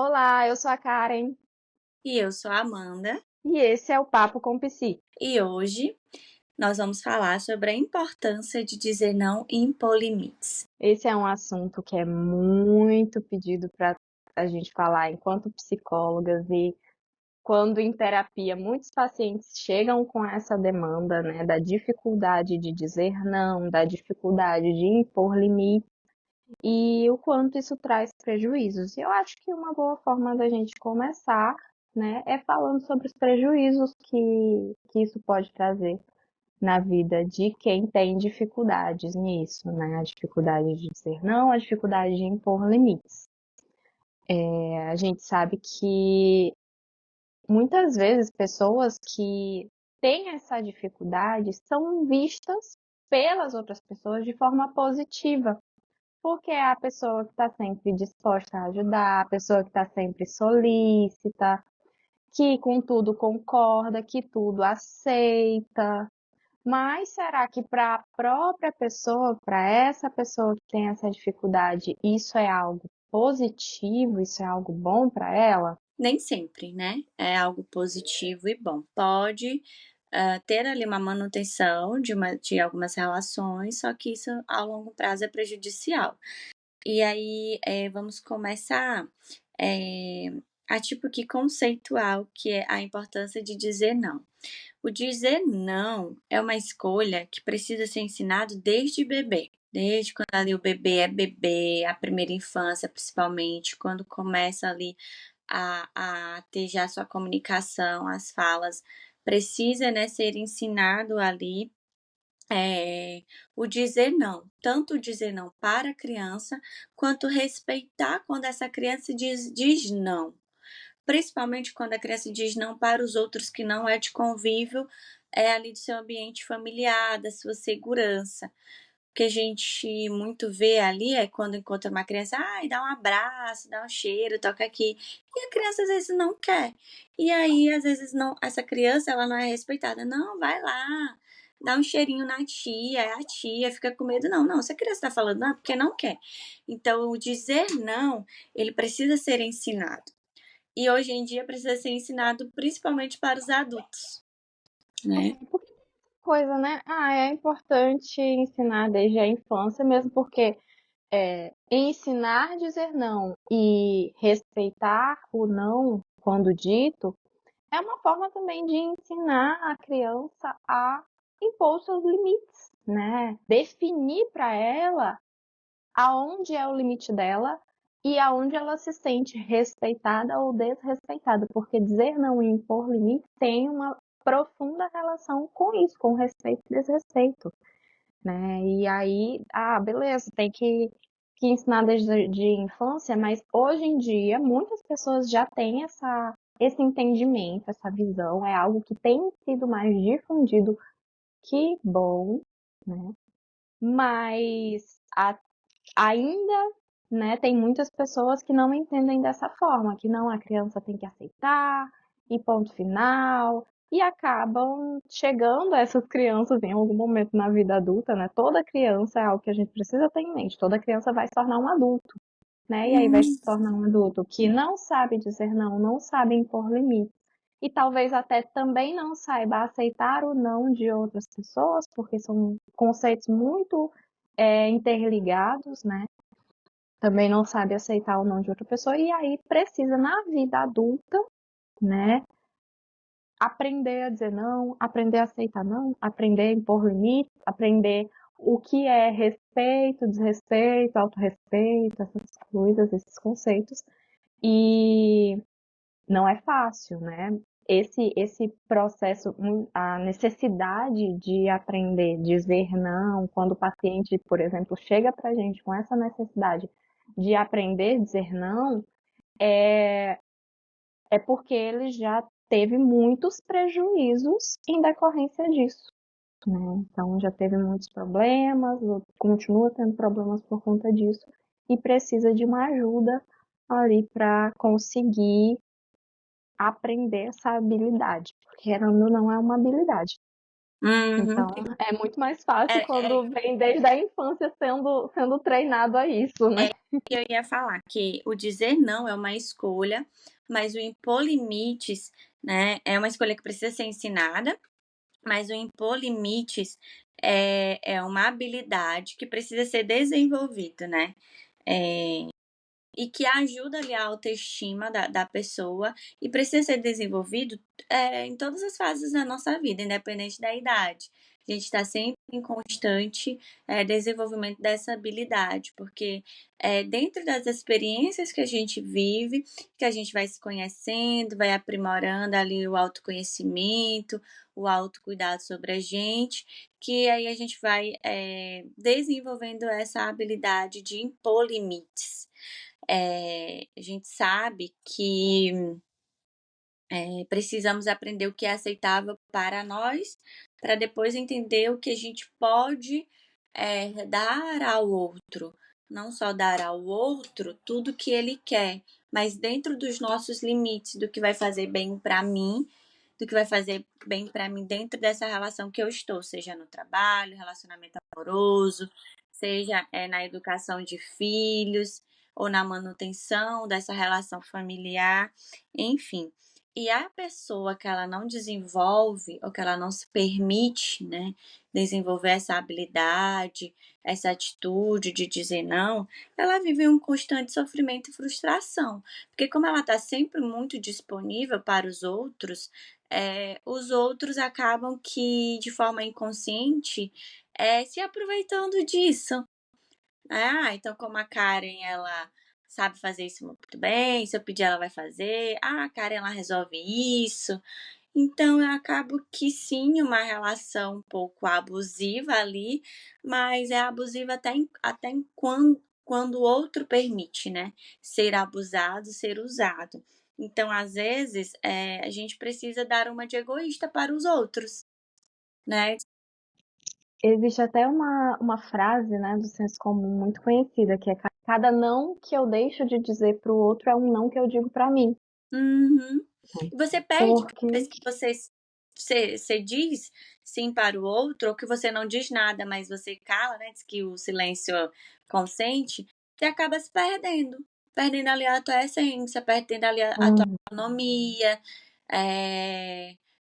Olá, eu sou a Karen E eu sou a Amanda, e esse é o Papo com Psi. e hoje nós vamos falar sobre a importância de dizer não e impor limites. Esse é um assunto que é muito pedido para a gente falar enquanto psicólogas e quando em terapia muitos pacientes chegam com essa demanda, né, da dificuldade de dizer não, da dificuldade de impor limites e o quanto isso traz prejuízos. E eu acho que uma boa forma da gente começar, né, é falando sobre os prejuízos que isso pode trazer na vida de quem tem dificuldades nisso, né? A dificuldade de dizer não, a dificuldade de impor limites. A gente sabe que muitas vezes pessoas que têm essa dificuldade são vistas pelas outras pessoas de forma positiva, porque é a pessoa que está sempre disposta a ajudar, a pessoa que está sempre solícita, que com tudo concorda, que tudo aceita. Mas será que para a própria pessoa, para essa pessoa que tem essa dificuldade, isso é algo positivo, isso é algo bom para ela? Nem sempre, né? É algo positivo e bom. Pode ter ali uma manutenção de algumas relações, só que isso a longo prazo é prejudicial. E aí, vamos começar eh, a tipo que conceituar o que é a importância de dizer não. O dizer não é uma escolha que precisa ser ensinado desde bebê. Desde quando ali o bebê é bebê, a primeira infância principalmente, quando começa ali a ter já sua comunicação, as falas, precisa, né, ser ensinado ali o dizer não. Tanto dizer não para a criança, quanto respeitar quando essa criança diz não. Principalmente quando a criança diz não para os outros que não é de convívio, é ali do seu ambiente familiar, da sua segurança. O que a gente muito vê ali é quando encontra uma criança, ai, dá um abraço, dá um cheiro, toca aqui. E a criança às vezes não quer. E aí, às vezes, não, essa criança ela não é respeitada. Não, vai lá, dá um cheirinho na tia, é a tia, fica com medo. Não, não, se a criança está falando não, é porque não quer. Então, o dizer não, ele precisa ser ensinado. E hoje em dia precisa ser ensinado principalmente para os adultos, né? Porque coisa, né? É importante ensinar desde a infância, mesmo porque ensinar a dizer não e respeitar o não quando dito é uma forma também de ensinar a criança a impor os seus limites, né? Definir para ela aonde é o limite dela e aonde ela se sente respeitada ou desrespeitada, porque dizer não e impor limite tem uma profunda relação com isso, com respeito e desrespeito, né? E aí, beleza, tem que ensinar desde de infância, mas hoje em dia muitas pessoas já têm esse entendimento, essa visão, é algo que tem sido mais difundido, que bom, né? Mas ainda, né, tem muitas pessoas que não entendem dessa forma, que não, a criança tem que aceitar e ponto final, e acabam chegando essas crianças em algum momento na vida adulta, né? Toda criança é algo que a gente precisa ter em mente, toda criança vai se tornar um adulto, né? E aí vai Hum, se tornar um adulto que não sabe dizer não, não sabe impor limites. E talvez até também não saiba aceitar o não de outras pessoas, porque são conceitos muito interligados, né? Também não sabe aceitar o não de outra pessoa e aí precisa na vida adulta, né, aprender a dizer não, aprender a aceitar não, aprender a impor limites, aprender o que é respeito, desrespeito, autorrespeito, essas coisas, esses conceitos. E não é fácil, né? Esse processo, a necessidade de aprender a dizer não, quando o paciente, por exemplo, chega para a gente com essa necessidade de aprender a dizer não, é porque ele já teve muitos prejuízos em decorrência disso, né? Então já teve muitos problemas, continua tendo problemas por conta disso e precisa de uma ajuda ali para conseguir aprender essa habilidade, porque querendo ou não é uma habilidade. Uhum. Então, é muito mais fácil É, quando vem desde a infância sendo treinado a isso, né? que eu ia falar, que o dizer não é uma escolha, mas o impor limites, né, é uma escolha que precisa ser ensinada, mas o impor limites é uma habilidade que precisa ser desenvolvida, né? E que ajuda ali a autoestima da pessoa e precisa ser desenvolvido em todas as fases da nossa vida, independente da idade. A gente está sempre em constante desenvolvimento dessa habilidade, porque dentro das experiências que a gente vive, que a gente vai se conhecendo, vai aprimorando ali o autoconhecimento, o autocuidado sobre a gente, que aí a gente vai desenvolvendo essa habilidade de impor limites. A gente sabe que precisamos aprender o que é aceitável para nós, para depois entender o que a gente pode dar ao outro. Não só dar ao outro tudo que ele quer, mas dentro dos nossos limites, do que vai fazer bem para mim, do que vai fazer bem para mim dentro dessa relação que eu estou, seja no trabalho, relacionamento amoroso, seja na educação de filhos ou na manutenção dessa relação familiar, enfim. E a pessoa que ela não desenvolve ou que ela não se permite, né, desenvolver essa habilidade, essa atitude de dizer não, ela vive um constante sofrimento e frustração. Porque como ela está sempre muito disponível para os outros acabam que, de forma inconsciente, se aproveitando disso. Então como a Karen, ela sabe fazer isso muito bem, se eu pedir ela vai fazer. A Karen, ela resolve isso. Então eu acabo que sim, uma relação um pouco abusiva ali, mas é abusiva até quando o outro permite, né, ser abusado, ser usado. Então, às vezes, a gente precisa dar uma de egoísta para os outros, né. Existe até uma frase, né, do senso comum muito conhecida, que é cada não que eu deixo de dizer para o outro é um não que eu digo para mim. Uhum. E você perde cada Porque vez que você diz sim para o outro, ou que você não diz nada, mas você cala, né, diz que o silêncio consente, você acaba se perdendo, perdendo ali a tua essência, perdendo ali a tua Hum. autonomia,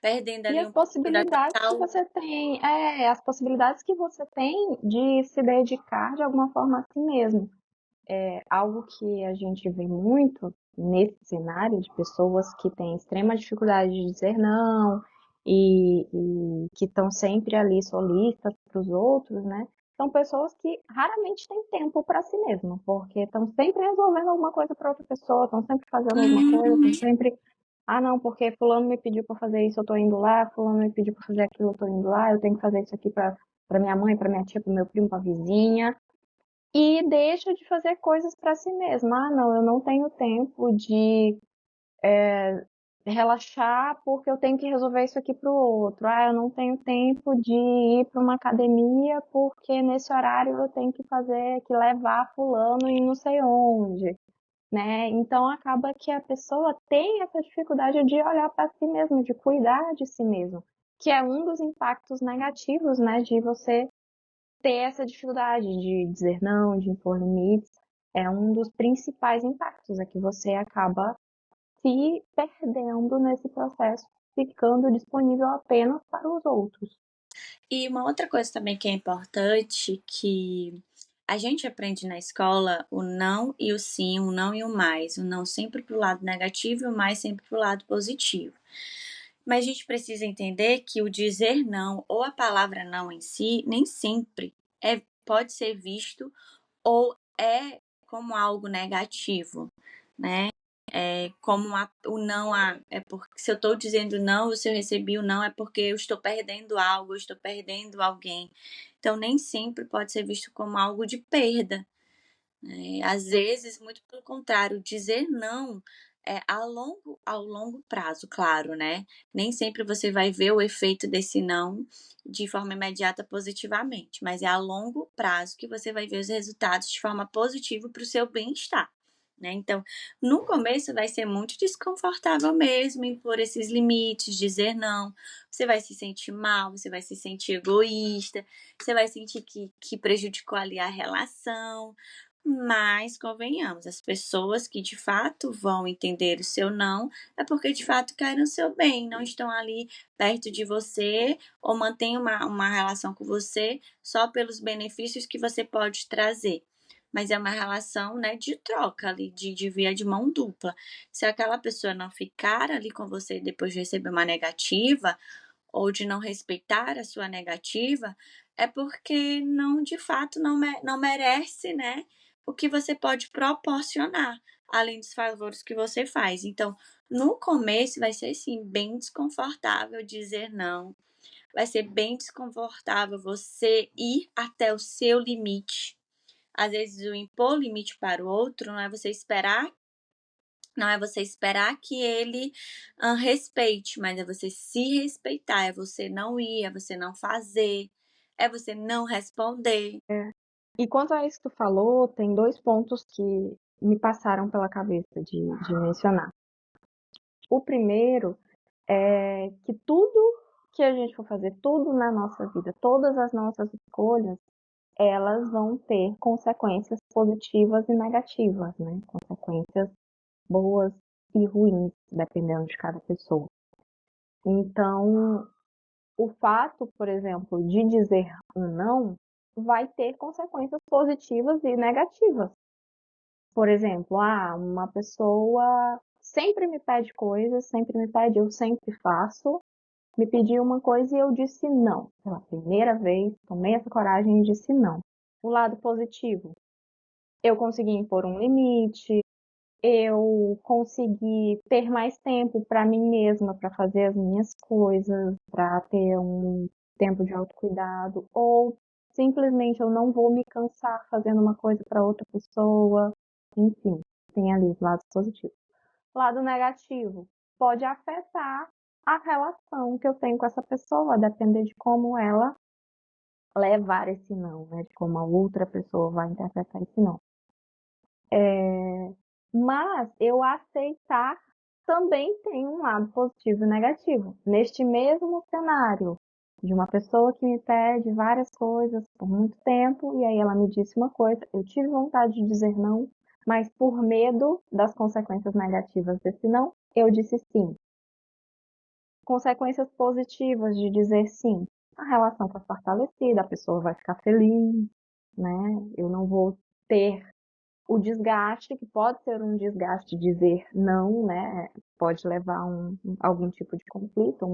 perdendo E ali as um pouco da tua possibilidades que saúde. você tem, as possibilidades que você tem de se dedicar de alguma forma a si mesmo. Algo que a gente vê muito nesse cenário de pessoas que têm extrema dificuldade de dizer não e que estão sempre ali solistas para os outros, né? São pessoas que raramente têm tempo para si mesmas, porque estão sempre resolvendo alguma coisa para outra pessoa, estão sempre fazendo alguma coisa, estão Uhum. sempre, não, porque fulano me pediu para fazer isso, eu tô indo lá, fulano me pediu para fazer aquilo, eu tô indo lá, eu tenho que fazer isso aqui para minha mãe, para minha tia, para meu primo, para a vizinha. E deixa de fazer coisas para si mesma. Não, eu não tenho tempo de relaxar porque eu tenho que resolver isso aqui pro outro. Eu não tenho tempo de ir para uma academia porque nesse horário eu tenho que fazer, que levar fulano e não sei onde, né? Então acaba que a pessoa tem essa dificuldade de olhar para si mesma, de cuidar de si mesmo, que é um dos impactos negativos, né, de você ter essa dificuldade de dizer não, de impor limites, é um dos principais impactos, é que você acaba se perdendo nesse processo, ficando disponível apenas para os outros. E uma outra coisa também que é importante, que a gente aprende na escola o não e o sim, o não e o mais. O não sempre para o lado negativo e o mais sempre para o lado positivo. Mas a gente precisa entender que o dizer não ou a palavra não em si nem sempre pode ser visto ou é como algo negativo, né? Como o não é porque se eu estou dizendo não, ou se eu recebi o não, é porque eu estou perdendo algo, eu estou perdendo alguém. Então, nem sempre pode ser visto como algo de perda. Às vezes, muito pelo contrário, dizer não ao longo prazo, claro, né? Nem sempre você vai ver o efeito desse não de forma imediata positivamente, mas é a longo prazo que você vai ver os resultados de forma positiva para o seu bem-estar. né? Então, no começo vai ser muito desconfortável mesmo impor esses limites, dizer não. Você vai se sentir mal, você vai se sentir egoísta, você vai sentir que prejudicou ali a relação. Mas convenhamos, as pessoas que de fato vão entender o seu não é porque de fato querem o seu bem, não estão ali perto de você ou mantêm uma relação com você só pelos benefícios que você pode trazer. Mas é uma relação, né, de troca ali, de via de mão dupla. Se aquela pessoa não ficar ali com você depois de receber uma negativa, ou de não respeitar a sua negativa, é porque não, de fato, não merece, né, o que você pode proporcionar, além dos favores que você faz. Então, no começo vai ser, sim, bem desconfortável dizer não, vai ser bem desconfortável você ir até o seu limite. Às vezes, o impor limite para o outro não é você esperar que ele respeite, mas é você se respeitar, é você não ir, é você não fazer, é você não responder. E quanto a isso que tu falou, tem dois pontos que me passaram pela cabeça de mencionar. O primeiro é que tudo que a gente for fazer, tudo na nossa vida, todas as nossas escolhas, elas vão ter consequências positivas e negativas, né? Consequências boas e ruins, dependendo de cada pessoa. Então, o fato, por exemplo, de dizer um não vai ter consequências positivas e negativas. Por exemplo, uma pessoa sempre me pede coisas, sempre me pede, eu sempre faço. Me pediu uma coisa e eu disse não. Pela primeira vez, tomei essa coragem e disse não. O lado positivo, eu consegui impor um limite, eu consegui ter mais tempo para mim mesma, para fazer as minhas coisas, para ter um tempo de autocuidado, ou simplesmente eu não vou me cansar fazendo uma coisa para outra pessoa. Enfim, tem ali os lados positivos. Lado negativo, pode afetar a relação que eu tenho com essa pessoa, a depender de como ela levar esse não, né? De como a outra pessoa vai interpretar esse não. Mas eu aceitar também tem um lado positivo e negativo. Neste mesmo cenário, de uma pessoa que me pede várias coisas por muito tempo, e aí ela me disse uma coisa, eu tive vontade de dizer não, mas por medo das consequências negativas desse não, eu disse sim. Consequências positivas de dizer sim. A relação foi fortalecida, a pessoa vai ficar feliz, né? Eu não vou ter o desgaste, que pode ser um desgaste dizer não, né? Pode levar a algum tipo de conflito,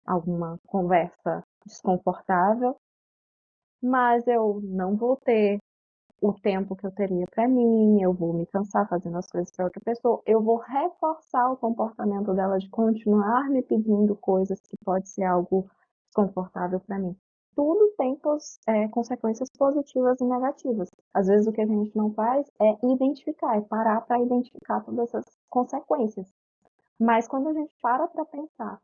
alguma conversa desconfortável, mas eu não vou ter o tempo que eu teria para mim, eu vou me cansar fazendo as coisas para outra pessoa, eu vou reforçar o comportamento dela de continuar me pedindo coisas que pode ser algo desconfortável para mim. Tudo tem consequências positivas e negativas. Às vezes o que a gente não faz é identificar, é parar para identificar todas essas consequências. Mas quando a gente para pensar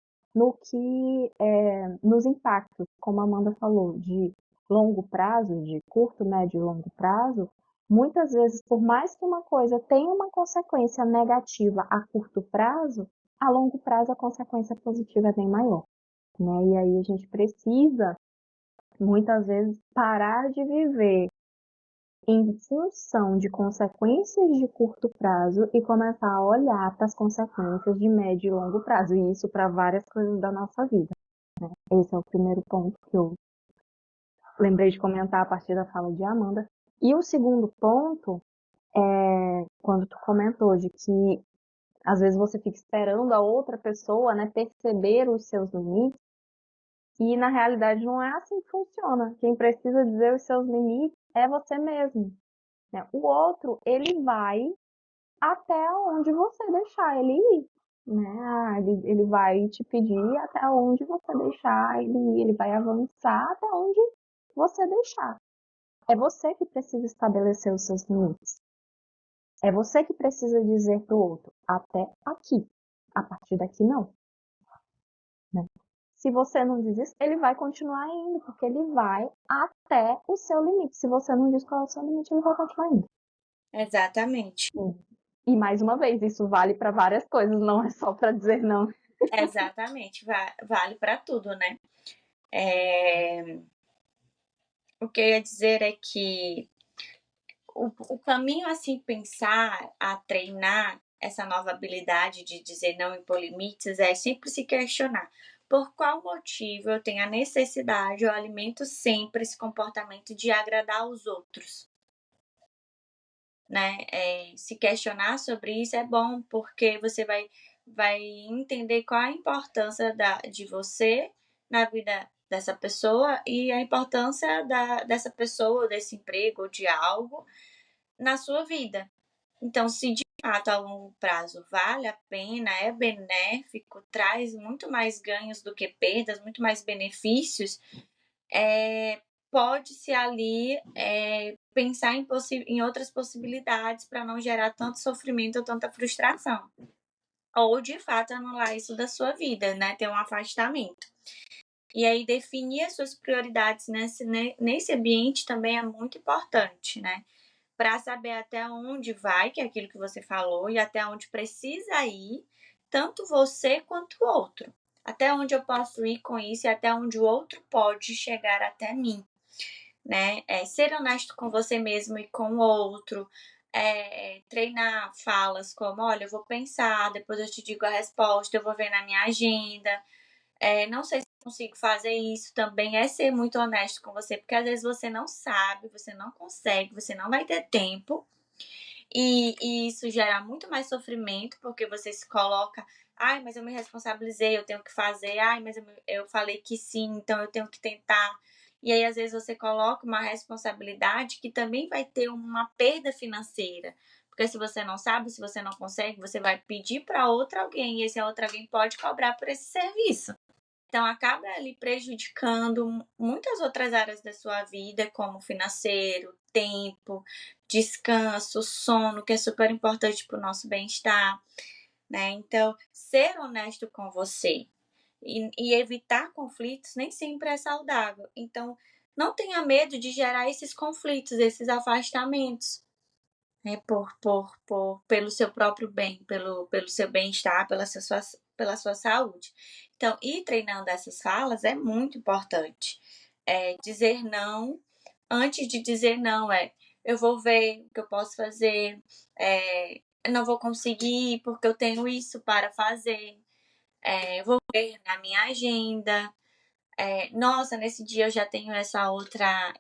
nos impactos, como a Amanda falou, de longo prazo, de curto, médio e longo prazo, muitas vezes, por mais que uma coisa tenha uma consequência negativa a curto prazo, a longo prazo a consequência positiva é bem maior, né? E aí a gente precisa, muitas vezes, parar de viver em função de consequências de curto prazo e começar a olhar para as consequências de médio e longo prazo, e isso para várias coisas da nossa vida. Esse é o primeiro ponto que eu lembrei de comentar a partir da fala de Amanda. E o segundo ponto é quando tu comentou de que às vezes você fica esperando a outra pessoa, né, perceber os seus limites, e na realidade não é assim que funciona. Quem precisa dizer os seus limites é você mesmo, né? O outro, ele vai até onde você deixar ele ir, né? Ele vai te pedir até onde você deixar ele ir, ele vai avançar até onde você deixar. É você que precisa estabelecer os seus limites. É você que precisa dizer para o outro, até aqui. A partir daqui, não. Né? Se você não diz isso, ele vai continuar indo, porque ele vai até o seu limite. Se você não diz qual é o seu limite, ele vai continuar indo. Exatamente. E mais uma vez, isso vale para várias coisas, não é só para dizer não. Exatamente, vale para tudo, né? O que eu ia dizer é que o caminho a se pensar, a treinar essa nova habilidade de dizer não e impor limites é sempre se questionar por qual motivo eu tenho a necessidade, eu alimento sempre esse comportamento de agradar aos outros, né? Se questionar sobre isso é bom, porque você vai entender qual a importância de você na vida dessa pessoa e a importância dessa pessoa, desse emprego ou de algo na sua vida. Então, se de fato a longo prazo vale a pena, é benéfico, traz muito mais ganhos do que perdas, muito mais benefícios, pode-se ali pensar em outras possibilidades para não gerar tanto sofrimento ou tanta frustração. Ou, de fato, anular isso da sua vida, né? Ter um afastamento. E aí, definir as suas prioridades nesse ambiente também é muito importante, né? Para saber até onde vai, que é aquilo que você falou, e até onde precisa ir, tanto você quanto o outro. Até onde eu posso ir com isso e até onde o outro pode chegar até mim, né? Ser honesto com você mesmo e com o outro, treinar falas como, olha, eu vou pensar, depois eu te digo a resposta, eu vou ver na minha agenda. Não sei se consigo fazer isso também, é ser muito honesto com você, porque às vezes você não sabe, você não consegue, você não vai ter tempo, e isso gera muito mais sofrimento, porque você se coloca, ai, mas eu me responsabilizei, eu tenho que fazer, ai, mas eu falei que sim, então eu tenho que tentar. E aí, às vezes, você coloca uma responsabilidade que também vai ter uma perda financeira. Porque se você não sabe, se você não consegue, você vai pedir para outra alguém, e esse outra alguém pode cobrar por esse serviço. Então, acaba ali prejudicando muitas outras áreas da sua vida, como financeiro, tempo, descanso, sono, que é super importante para o nosso bem-estar, né? Então, ser honesto com você e evitar conflitos nem sempre é saudável. Então, não tenha medo de gerar esses conflitos, esses afastamentos, né? Pelo seu próprio bem, pelo seu bem-estar, pela sua saúde. Então, ir treinando essas falas é muito importante. Dizer não, antes de dizer não, eu vou ver o que eu posso fazer, eu não vou conseguir porque eu tenho isso para fazer, eu vou ver na minha agenda, nossa, nesse dia eu já tenho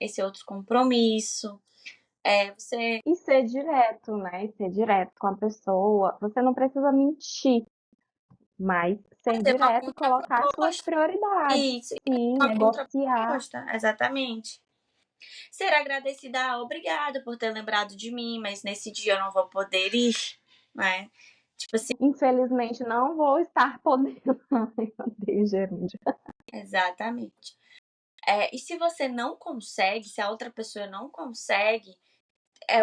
esse outro compromisso. Você E ser direto, né? E ser direto com a pessoa. Você não precisa mentir, mas ser fazer uma direto e colocar suas contraproposta. prioridades. Isso, Sim, uma negociar. contraproposta, exatamente. Ser agradecida, obrigada por ter lembrado de mim, mas nesse dia eu não vou poder ir, né? Tipo assim, Infelizmente, não vou estar podendo. Ai, meu Deus, gerúndio. exatamente. E se você não consegue, se a outra pessoa não consegue,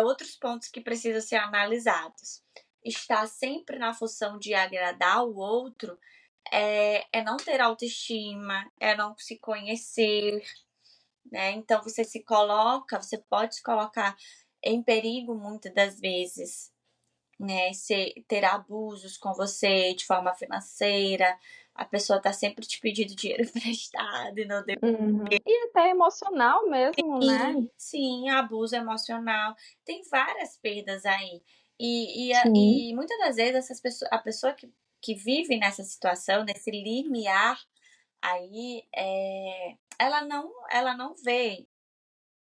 outros pontos que precisam ser analisados. Estar sempre na função de agradar o outro não ter autoestima, é não se conhecer, né? Então você pode se colocar em perigo muitas das vezes, né? Ter abusos com você de forma financeira, a pessoa tá sempre te pedindo dinheiro emprestado e não deu. Uhum. E até emocional mesmo, né? Sim, abuso emocional. Tem várias perdas aí. Sim. E muitas das vezes a pessoa que vive nessa situação, nesse limiar aí, ela não vê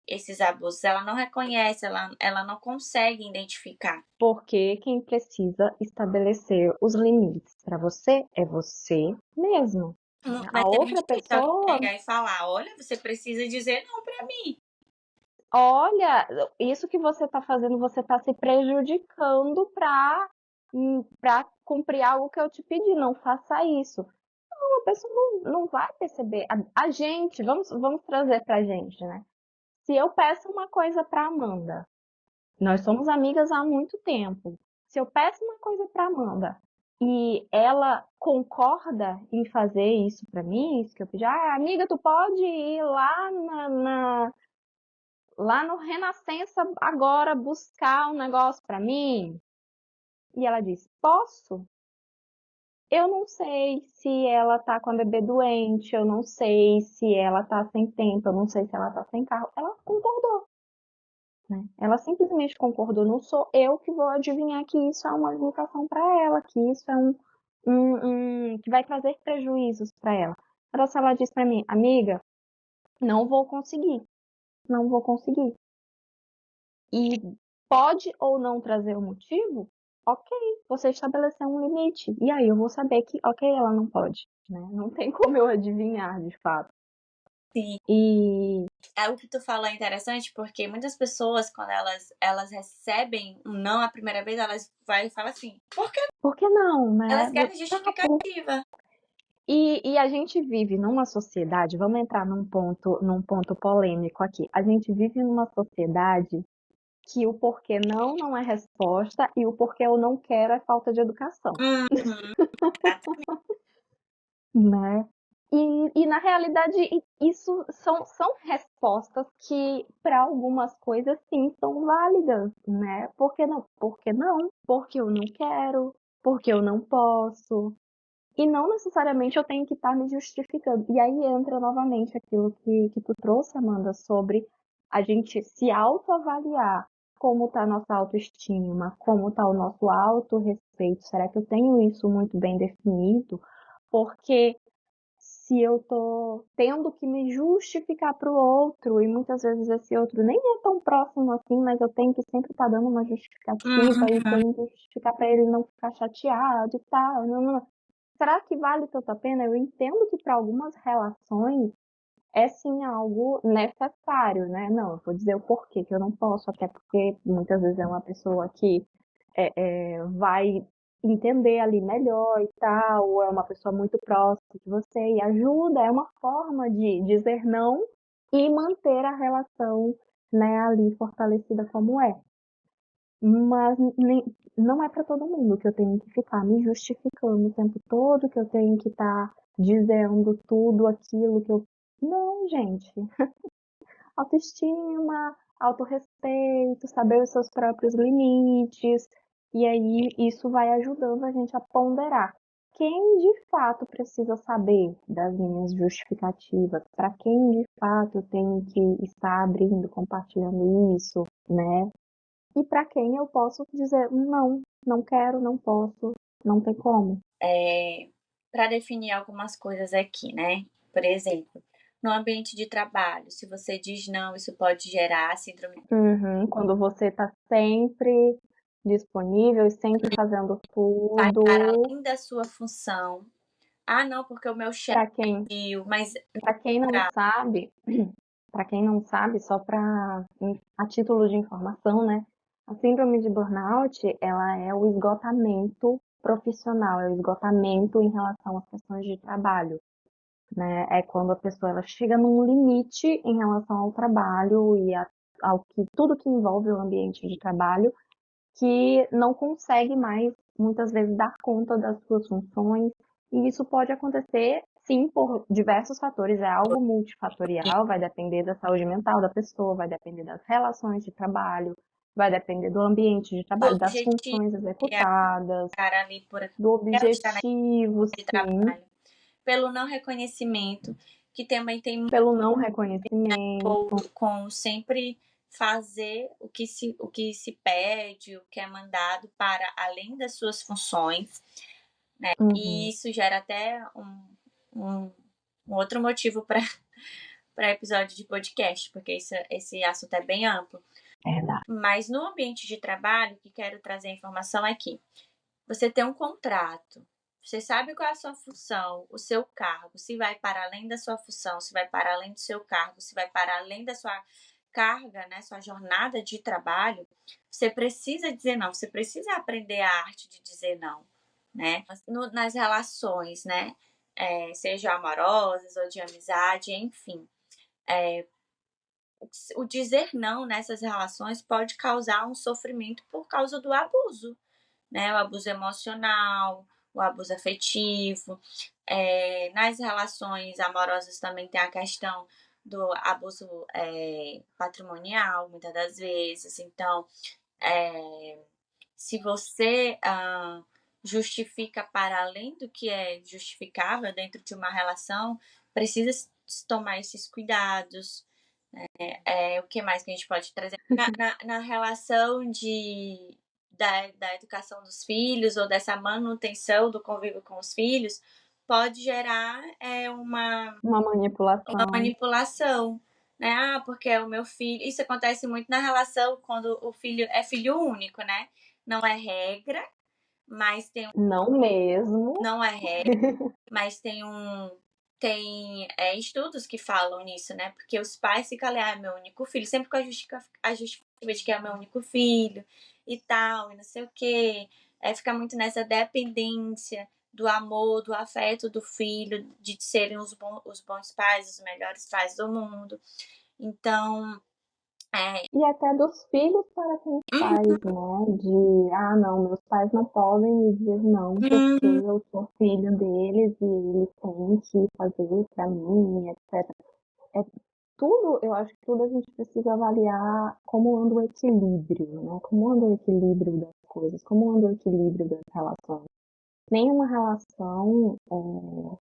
esses abusos, ela não reconhece, ela não consegue identificar. Porque quem precisa estabelecer os limites para você é você mesmo. Mas A é muito outra difícil alguém pessoa, chegar e falar, olha, você precisa dizer não pra mim. olha, isso que você está fazendo, você está se prejudicando para cumprir algo que eu te pedi. Não faça isso. Não, a pessoa não vai perceber. A gente, vamos trazer pra gente, né? Se eu peço uma coisa para Amanda, nós somos amigas há muito tempo. Se eu peço uma coisa para Amanda e ela concorda em fazer isso para mim, isso que eu pedi, amiga, tu pode ir lá lá no Renascença agora buscar um negócio para mim? e ela diz, posso? Eu não sei se ela tá com a bebê doente, eu não sei se ela tá sem tempo, eu não sei se ela tá sem carro. Ela concordou, né? Ela simplesmente concordou. Não sou eu que vou adivinhar que isso é uma limitação para ela, que isso é que vai trazer prejuízos para ela. Então, se ela diz para mim, amiga, não vou conseguir, não vou conseguir. E pode ou não trazer o motivo, ok, você estabeleceu um limite. E aí eu vou saber que, ok, ela não pode, né? Não tem como eu adivinhar, de fato. Sim. E O que tu falou é interessante porque muitas pessoas, quando elas recebem um não a primeira vez, elas vai e falam assim, por que por que não, né? elas querem Tá, justificativa? e a gente vive numa sociedade, vamos entrar num ponto polêmico aqui. A gente vive numa sociedade que o porquê não é resposta e o porquê eu não quero é falta de educação, Uhum, né? E na realidade, isso são respostas que, para algumas coisas, sim, são válidas, né? Por que não? Porque não? Porque eu não quero, porque eu não posso. E não necessariamente eu tenho que estar me justificando. E aí entra novamente aquilo que tu trouxe, Amanda, sobre a gente se autoavaliar, como está a nossa autoestima, como está o nosso autorrespeito. Será que eu tenho isso muito bem definido? Porque se eu tô tendo que me justificar para o outro, e muitas vezes esse outro nem é tão próximo assim, mas eu tenho que sempre estar dando uma justificativa e tenho que justificar para ele não ficar chateado e tal. Não. Será que vale tanto a pena? Eu entendo que para algumas relações é sim algo necessário, né? Não, eu vou dizer o porquê que eu não posso, até porque muitas vezes é uma pessoa que vai entender ali melhor e tal, ou é uma pessoa muito próxima de você e ajuda, é uma forma de dizer não e manter a relação, né, ali fortalecida como é. Mas não é para todo mundo que eu tenho que ficar me justificando o tempo todo, que eu tenho que estar dizendo tudo aquilo que eu. Não, gente. Autoestima, autorrespeito, saber os seus próprios limites. E aí isso vai ajudando a gente a ponderar quem de fato precisa saber das minhas justificativas, para quem de fato eu tenho que estar abrindo, compartilhando isso, né? E para quem eu posso dizer não, não quero, não posso, não tem como. Para definir algumas coisas aqui, né? Por exemplo, no ambiente de trabalho, se você diz não, isso pode gerar síndrome Quando você está sempre disponível e sempre fazendo vai para tudo. além da sua função. Ah, não, porque o meu chefe Para quem, pediu, mas para quem não sabe, para quem não sabe, só para a título de informação, né? A síndrome de burnout, ela é o esgotamento profissional, é o esgotamento em relação às questões de trabalho, né? É quando a pessoa ela chega num limite em relação ao trabalho e ao que tudo que envolve o ambiente de trabalho, que não consegue mais muitas vezes dar conta das suas funções, e isso pode acontecer sim por diversos fatores, é algo multifatorial, vai depender da saúde mental da pessoa, vai depender das relações de trabalho, vai depender do ambiente de o trabalho, das objetivo funções que é executadas, cara ali por do quero estar na objetivo, de sim, trabalho, pelo não reconhecimento, que também tem muito pelo não reconhecimento. com sempre fazer o que se pede, o que é mandado para além das suas funções, né? E Uhum, isso gera até um outro motivo para episódio de podcast, porque esse assunto é bem amplo. verdade. Mas no ambiente de trabalho, o que quero trazer a informação é que você tem um contrato, você sabe qual é a sua função, o seu cargo, se vai para além da sua função, se vai para além do seu cargo, se vai para além da sua carga, né, sua jornada de trabalho, você precisa dizer não, você precisa aprender a arte de dizer não, né? Nas relações, né? Seja amorosas ou de amizade, enfim. O dizer não nessas relações pode causar um sofrimento por causa do abuso, né? O abuso emocional, o abuso afetivo. Nas relações amorosas também tem a questão do abuso patrimonial, muitas das vezes. Então, Se você justifica para além do que é justificável dentro de uma relação, precisa tomar esses cuidados. O que mais que a gente pode trazer? Na relação da educação dos filhos ou dessa manutenção do convívio com os filhos, pode gerar Uma uma manipulação. manipulação, né? Ah, porque é o meu filho. Isso acontece muito na relação quando o filho é filho único, né? Não é regra, mas tem Não mesmo. não é regra, mas tem estudos que falam nisso, né? Porque os pais ficam ali, ah, é meu único filho, sempre com a justificativa de que é meu único filho e tal, e não sei o quê. Fica muito nessa dependência do amor, do afeto do filho, de serem os bons pais, os melhores pais do mundo. Então, E até dos filhos para com os pais, né? Não, meus pais não podem me dizer não porque uhum, eu sou filho deles e eles têm que fazer para mim, etc. É tudo, eu acho que tudo a gente precisa avaliar como anda o equilíbrio, né? Como anda o equilíbrio das coisas, como anda o equilíbrio das relações. Nenhuma relação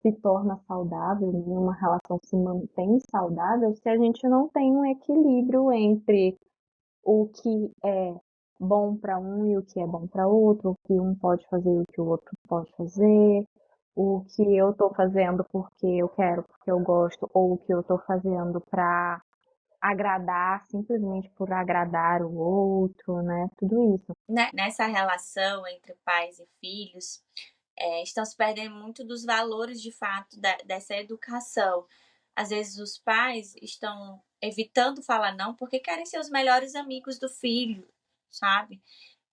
se torna saudável, nenhuma relação se mantém saudável se a gente não tem um equilíbrio entre o que é bom para um e o que é bom para outro, o que um pode fazer e o que o outro pode fazer, o que eu estou fazendo porque eu quero, porque eu gosto, ou o que eu estou fazendo para agradar, simplesmente por agradar o outro, né? Tudo isso. né? Nessa relação entre pais e filhos, estão se perdendo muito dos valores de fato dessa educação. Às vezes os pais estão evitando falar não porque querem ser os melhores amigos do filho, sabe?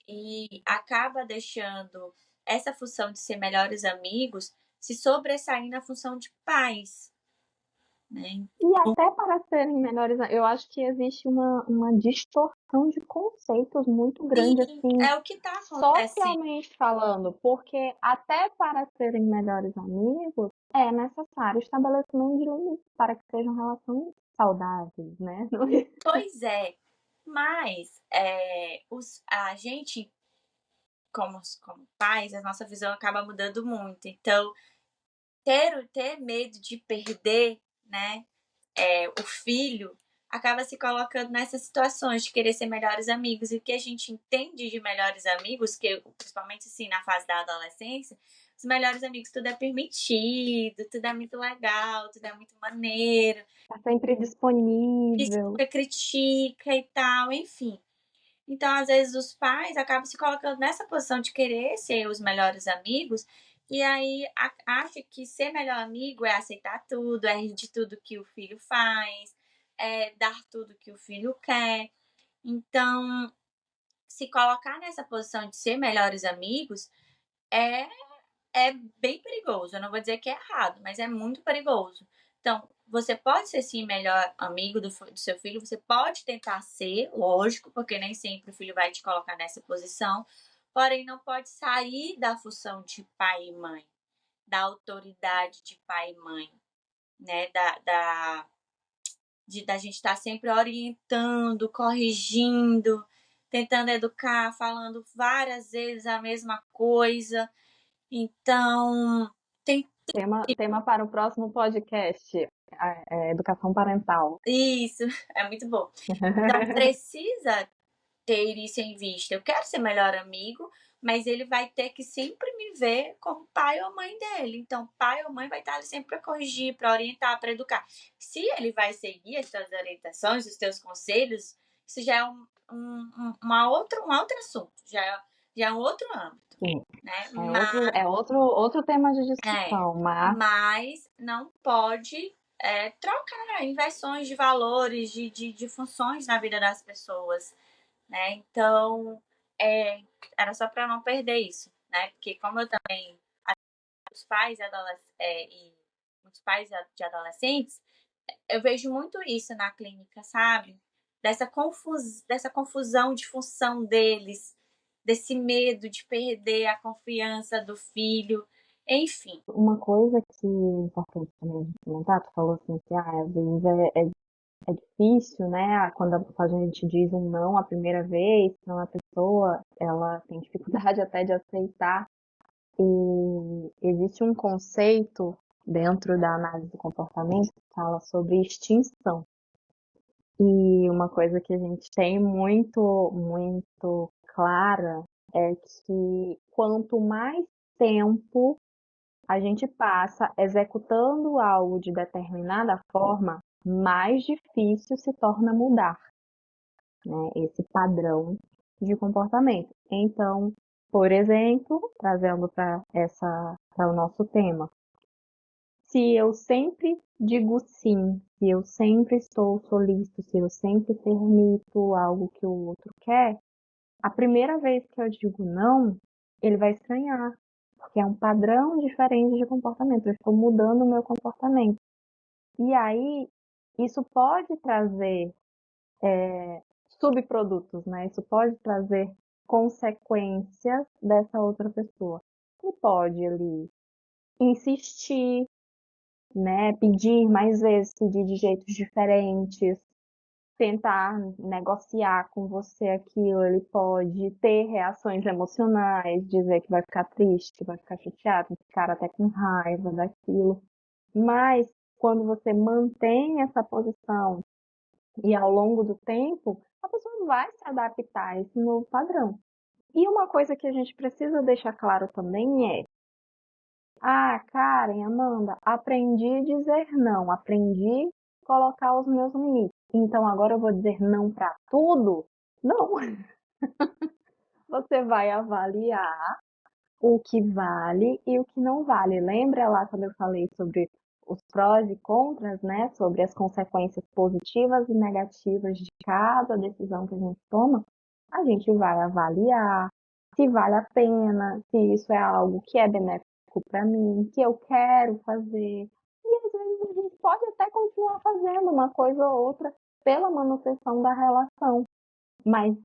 E acaba deixando essa função de ser melhores amigos se sobressair na função de pais, né? E até para serem melhores, eu acho que existe uma distorção de conceitos muito grande, Sim, assim, é o que está acontecendo. socialmente falando, porque até para serem melhores amigos é necessário estabelecimento de limites para que sejam relações saudáveis, né? Pois é, mas a gente, como pais, a nossa visão acaba mudando muito. Então, ter medo de perder, né, o filho, acaba se colocando nessas situações de querer ser melhores amigos. E o que a gente entende de melhores amigos, que principalmente assim na fase da adolescência, os melhores amigos tudo é permitido, tudo é muito legal, tudo é muito maneiro, Está sempre disponível. critica e tal, enfim. Então, às vezes, os pais acabam se colocando nessa posição de querer ser os melhores amigos, e aí acha que ser melhor amigo é aceitar tudo, é rir de tudo que o filho faz, é dar tudo que o filho quer. Então, se colocar nessa posição de ser melhores amigos é é bem perigoso. Eu não vou dizer que é errado, mas é muito perigoso. Então, você pode ser sim melhor amigo do seu filho, você pode tentar ser, lógico, porque nem sempre o filho vai te colocar nessa posição, porém não pode sair da função de pai e mãe, da autoridade de pai e mãe, né? Da gente estar sempre orientando, corrigindo, tentando educar, falando várias vezes a mesma coisa. Então, tem Tema para o próximo podcast, educação parental. isso, é muito bom. Então, precisa ter isso em vista. Eu quero ser melhor amigo, mas ele vai ter que sempre me ver como pai ou mãe dele. Então, pai ou mãe vai estar ali sempre para corrigir, para orientar, para educar. Se ele vai seguir as suas orientações, os teus conselhos, isso já é um outro assunto, já é um outro âmbito, Sim, né? outro tema de É, discussão, mas mas não pode trocar inversões de valores, de funções na vida das pessoas, né? Então, era só para não perder isso, né? Porque como eu também, os pais e os pais de adolescentes, eu vejo muito isso na clínica, sabe? Dessa confusão de função deles, desse medo de perder a confiança do filho, enfim. uma coisa que é importante também a gente comentar, tu falou assim que às vezes é difícil, né? Quando a gente diz um não a primeira vez para uma pessoa, ela tem dificuldade até de aceitar. E existe um conceito dentro da análise do comportamento que fala sobre extinção. E uma coisa que a gente tem muito clara é que quanto mais tempo a gente passa executando algo de determinada forma, mais difícil se torna mudar, né, esse padrão de comportamento. Então, por exemplo, trazendo para o nosso tema, se eu sempre digo sim, se eu sempre estou solícito, se eu sempre permito algo que o outro quer, a primeira vez que eu digo não, ele vai estranhar, porque é um padrão diferente de comportamento. Eu estou mudando o meu comportamento. E aí, isso pode trazer subprodutos, né? Isso pode trazer consequências dessa outra pessoa. E pode ali insistir, né? Pedir mais vezes, pedir de jeitos diferentes, tentar negociar com você aquilo, ele pode ter reações emocionais, dizer que vai ficar triste, que vai ficar chateado, ficar até com raiva daquilo. Mas quando você mantém essa posição e ao longo do tempo, a pessoa vai se adaptar a esse novo padrão. E uma coisa que a gente precisa deixar claro também é: ah, Karen, Amanda, aprendi a dizer não, aprendi a colocar os meus limites. Então agora eu vou dizer não para tudo? Não. Você vai avaliar o que vale e o que não vale. Lembra lá quando eu falei sobre os prós e contras, né? Sobre as consequências positivas e negativas de cada decisão que a gente toma? A gente vai avaliar se vale a pena, se isso é algo que é benéfico para mim, que eu quero fazer. E às vezes a gente pode até continuar fazendo uma coisa ou outra pela manutenção da relação, mas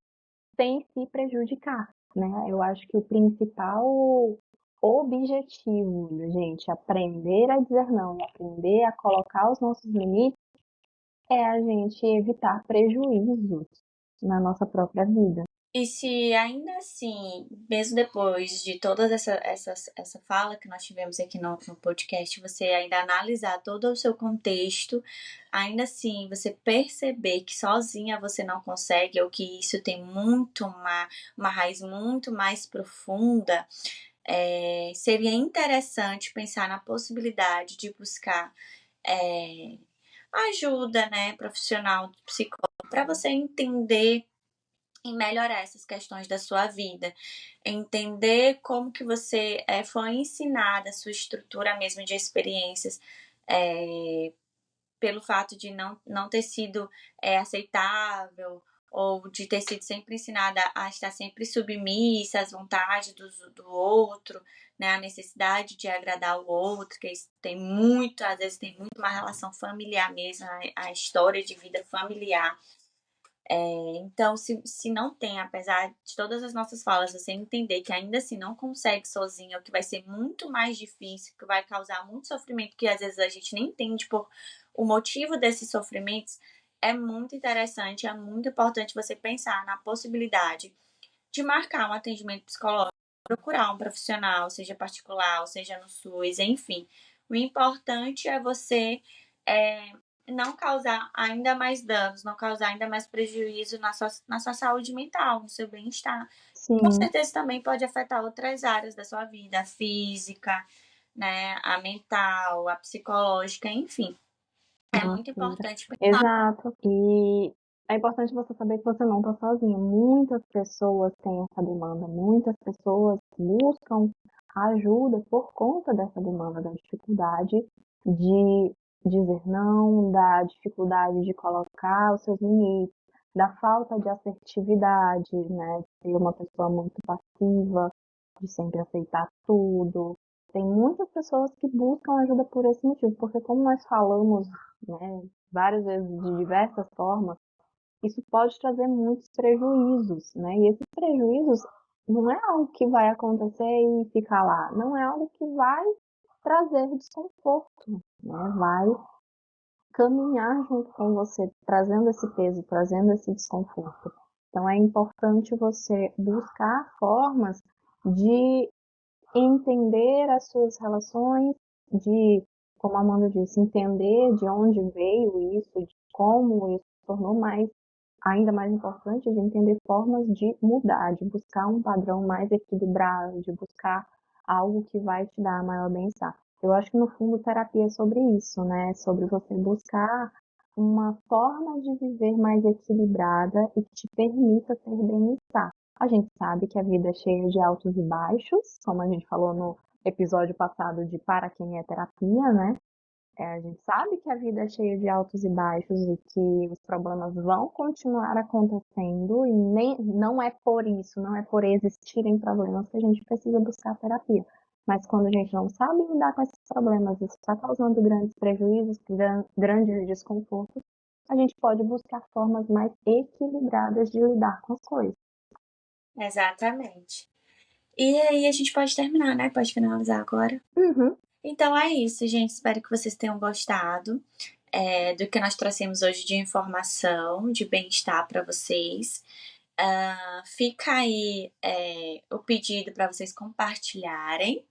sem se prejudicar, né? Eu acho que o principal objetivo da gente aprender a dizer não, aprender a colocar os nossos limites, é a gente evitar prejuízos na nossa própria vida. E se ainda assim, mesmo depois de toda essa fala que nós tivemos aqui no podcast, você ainda analisar todo o seu contexto, ainda assim você perceber que sozinha você não consegue, ou que isso tem uma raiz muito mais profunda, seria interessante pensar na possibilidade de buscar ajuda, né, profissional, psicólogo, para você entender e melhorar essas questões da sua vida, entender como que você foi ensinada, a sua estrutura mesmo de experiências, pelo fato de não ter sido aceitável, ou de ter sido sempre ensinada a estar sempre submissa às vontades do outro, né, a necessidade de agradar o outro, que tem muito, às vezes tem muito uma relação familiar mesmo, a história de vida familiar. Então, se não tem, apesar de todas as nossas falas, você entender que ainda assim não consegue sozinho, ou que vai ser muito mais difícil, que vai causar muito sofrimento, que às vezes a gente nem entende por o motivo desses sofrimentos, é muito interessante, é muito importante você pensar na possibilidade de marcar um atendimento psicológico, procurar um profissional, seja particular, ou seja no SUS, enfim. O importante é você é, não causar ainda mais danos, não causar ainda mais prejuízo na sua saúde mental, no seu bem-estar. Com Sim, certeza também pode afetar outras áreas da sua vida, a física, né, a mental, a psicológica, enfim. É muito financeira. importante pensar. Exato. E é importante você saber que você não está sozinho. Muitas pessoas têm essa demanda, muitas pessoas buscam ajuda por conta dessa demanda, da dificuldade de dizer não, da dificuldade de colocar os seus limites, da falta de assertividade, né? De ser uma pessoa muito passiva, de sempre aceitar tudo. Tem muitas pessoas que buscam ajuda por esse motivo, porque como nós falamos, né, várias vezes de diversas formas, isso pode trazer muitos prejuízos, né? E esses prejuízos não é algo que vai acontecer e ficar lá, não é algo que vai trazer desconforto, né? Vai caminhar junto com você, trazendo esse peso, trazendo esse desconforto. Então é importante você buscar formas de entender as suas relações, de, como a Amanda disse, entender de onde veio isso, de como isso se tornou mais, ainda mais importante, de entender formas de mudar, de buscar um padrão mais equilibrado, de buscar algo que vai te dar maior bem-estar. Eu acho que no fundo terapia é sobre isso, né? Sobre você buscar uma forma de viver mais equilibrada e que te permita ter bem-estar. A gente sabe que a vida é cheia de altos e baixos, como a gente falou no episódio passado de Para Quem é Terapia, né? A gente sabe que a vida é cheia de altos e baixos e que os problemas vão continuar acontecendo e nem, não é por isso, não é por existirem problemas que a gente precisa buscar terapia. Mas quando a gente não sabe lidar com esses problemas, isso está causando grandes prejuízos, grandes desconfortos, a gente pode buscar formas mais equilibradas de lidar com as coisas. Exatamente. E aí a gente pode terminar, né? Pode finalizar agora. Uhum. Então é isso, gente. Espero que vocês tenham gostado do que nós trouxemos hoje de informação, de bem-estar para vocês. Fica aí o pedido para vocês compartilharem,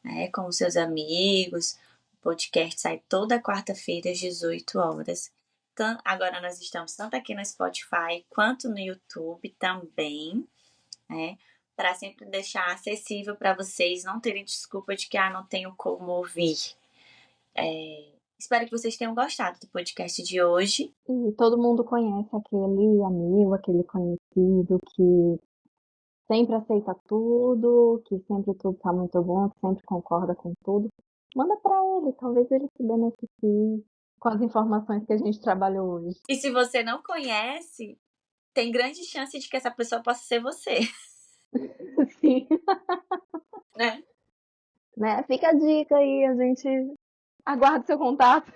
né, com os seus amigos. O podcast sai toda quarta-feira às 18 horas. Então, agora nós estamos tanto aqui no Spotify quanto no YouTube também, né? Para sempre deixar acessível para vocês, não terem desculpa de que não tenho como ouvir. Espero que vocês tenham gostado do podcast de hoje. E todo mundo conhece aquele amigo, aquele conhecido que sempre aceita tudo, que sempre tudo tá muito bom, que sempre concorda com tudo. Manda para ele, talvez ele se beneficie com as informações que a gente trabalhou hoje. E se você não conhece, tem grande chance de que essa pessoa possa ser você. Sim. Né? Fica a dica aí, a gente aguarda seu contato.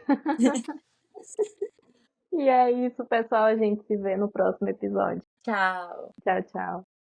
E é isso, pessoal. A gente se vê no próximo episódio. Tchau. Tchau, tchau.